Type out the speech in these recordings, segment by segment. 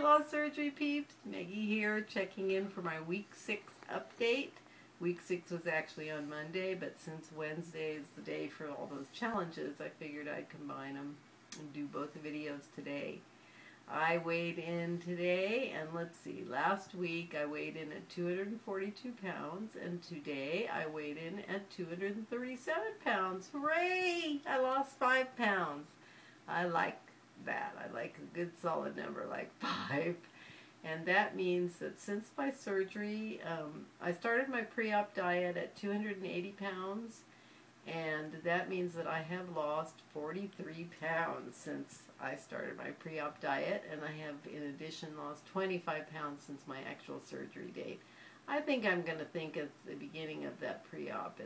loss surgery peeps. Meggie here, checking in for my week 6 update. Week 6 was actually on Monday, but since Wednesday is the day for all those challenges, I figured I'd combine them and do both the videos today. I weighed in today, and let's see, last week I weighed in at 242 pounds, and today I weighed in at 237 pounds. Hooray! I lost 5 pounds. I like that. I like a good solid number like 5. And that means that since my surgery, I started my pre-op diet at 280 pounds, and that means that I have lost 43 pounds since I started my pre-op diet, and I have in addition lost 25 pounds since my actual surgery date. I think I'm going to think of the beginning of that pre-op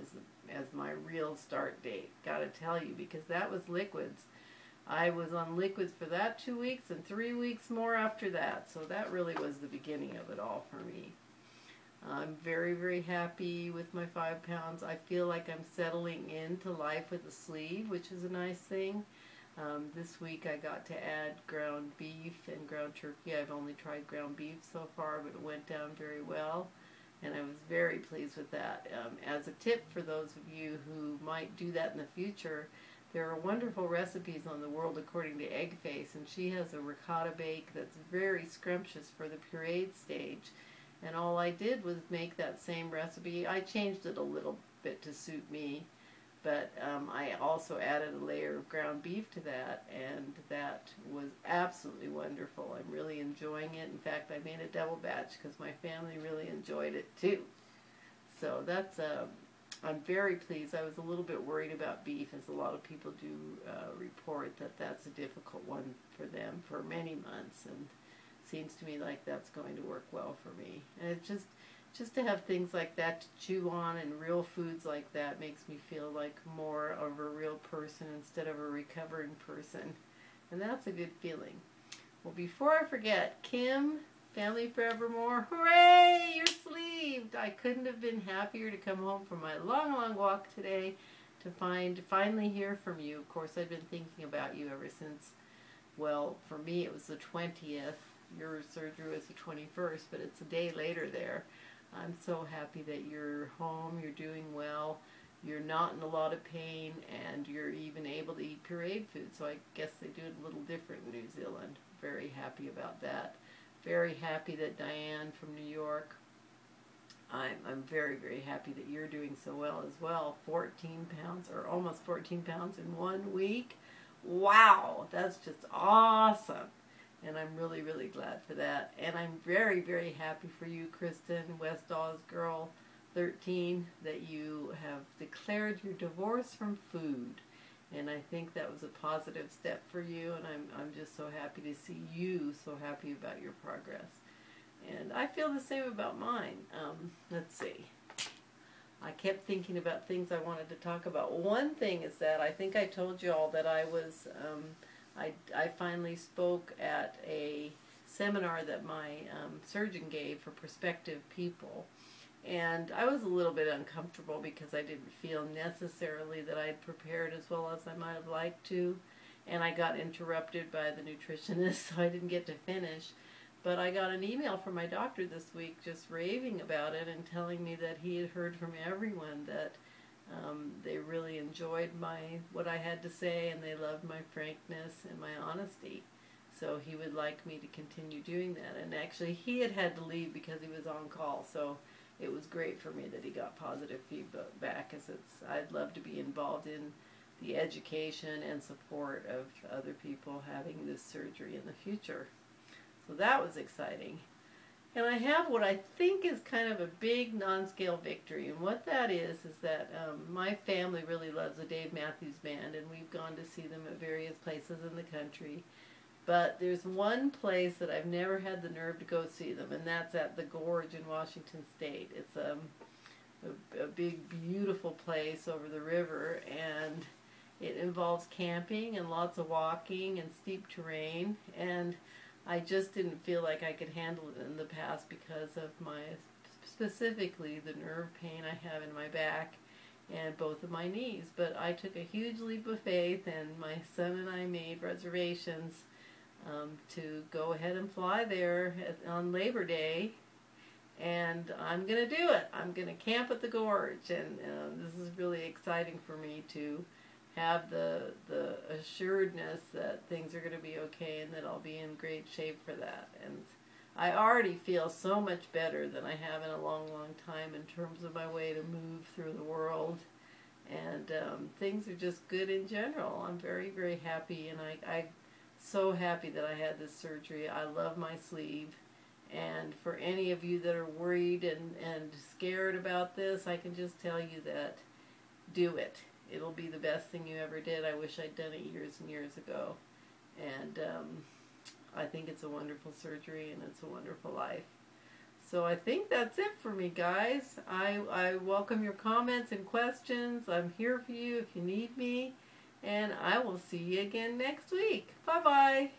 as my real start date. Gotta tell you, because that was liquids. I was on liquids for that 2 weeks and 3 weeks more after that, so that really was the beginning of it all for me. I'm very, very happy with my 5 pounds. I feel like I'm settling into life with a sleeve, which is a nice thing. This week I got to add ground beef and ground turkey. I've only tried ground beef so far, but it went down very well, and I was very pleased with that. As a tip for those of you who might do that in the future, there are wonderful recipes on the World According to Eggface, and she has a ricotta bake that's very scrumptious for the pureed stage. And all I did was make that same recipe. I changed it a little bit to suit me, but I also added a layer of ground beef to that, and that was absolutely wonderful. I'm really enjoying it. In fact, I made a double batch because my family really enjoyed it too. So that's I'm very pleased. I was a little bit worried about beef, as a lot of people do report that that's a difficult one for them for many months, and seems to me like that's going to work well for me. And it's just to have things like that to chew on, and real foods like that, makes me feel like more of a real person instead of a recovering person, and that's a good feeling. Well, before I forget, Kim, Family Forevermore, hooray! You're sleeved! I couldn't have been happier to come home from my long, long walk today to finally hear from you. Of course, I've been thinking about you ever since, well, for me it was the 20th. Your surgery was the 21st, but it's a day later there. I'm so happy that you're home, you're doing well, you're not in a lot of pain, and you're even able to eat pureed food. So I guess they do it a little different in New Zealand. Very happy about that. Very happy that Diane from New York, I'm very, very happy that you're doing so well as well. 14 pounds, or almost 14 pounds in 1 week. Wow, that's just awesome. And I'm really, really glad for that. And I'm very, very happy for you, Kristen, Westall's girl, 13, that you have declared your divorce from food. And I think that was a positive step for you, and I'm just so happy to see you so happy about your progress. And I feel the same about mine. Let's see. I kept thinking about things I wanted to talk about. One thing is that I think I told you all that I was, I finally spoke at a seminar that my surgeon gave for prospective people. And I was a little bit uncomfortable because I didn't feel necessarily that I'd prepared as well as I might have liked to. And I got interrupted by the nutritionist, so I didn't get to finish. But I got an email from my doctor this week just raving about it and telling me that he had heard from everyone that they really enjoyed what I had to say, and they loved my frankness and my honesty. So he would like me to continue doing that. And actually, he had to leave because he was on call, so it was great for me that he got positive feedback, as I'd love to be involved in the education and support of other people having this surgery in the future. So that was exciting. And I have what I think is kind of a big non-scale victory, and what that is that my family really loves the Dave Matthews Band, and we've gone to see them at various places in the country. But there's one place that I've never had the nerve to go see them, and that's at the Gorge in Washington State. It's a big, beautiful place over the river, and it involves camping and lots of walking and steep terrain, and I just didn't feel like I could handle it in the past because of specifically the nerve pain I have in my back and both of my knees. But I took a huge leap of faith, and my son and I made reservations to go ahead and fly there on Labor Day. And I'm going to do it. I'm going to camp at the gorge, and this is really exciting for me to have the assuredness that things are going to be okay and that I'll be in great shape for that. And I already feel so much better than I have in a long, long time in terms of my way to move through the world. And things are just good in general. I'm very, very happy, and I'm so happy that I had this surgery. I love my sleeve. And for any of you that are worried and scared about this, I can just tell you that do it. It'll be the best thing you ever did. I wish I'd done it years and years ago. And I think it's a wonderful surgery and it's a wonderful life. So I think that's it for me, guys. I welcome your comments and questions. I'm here for you if you need me. And I will see you again next week. Bye-bye.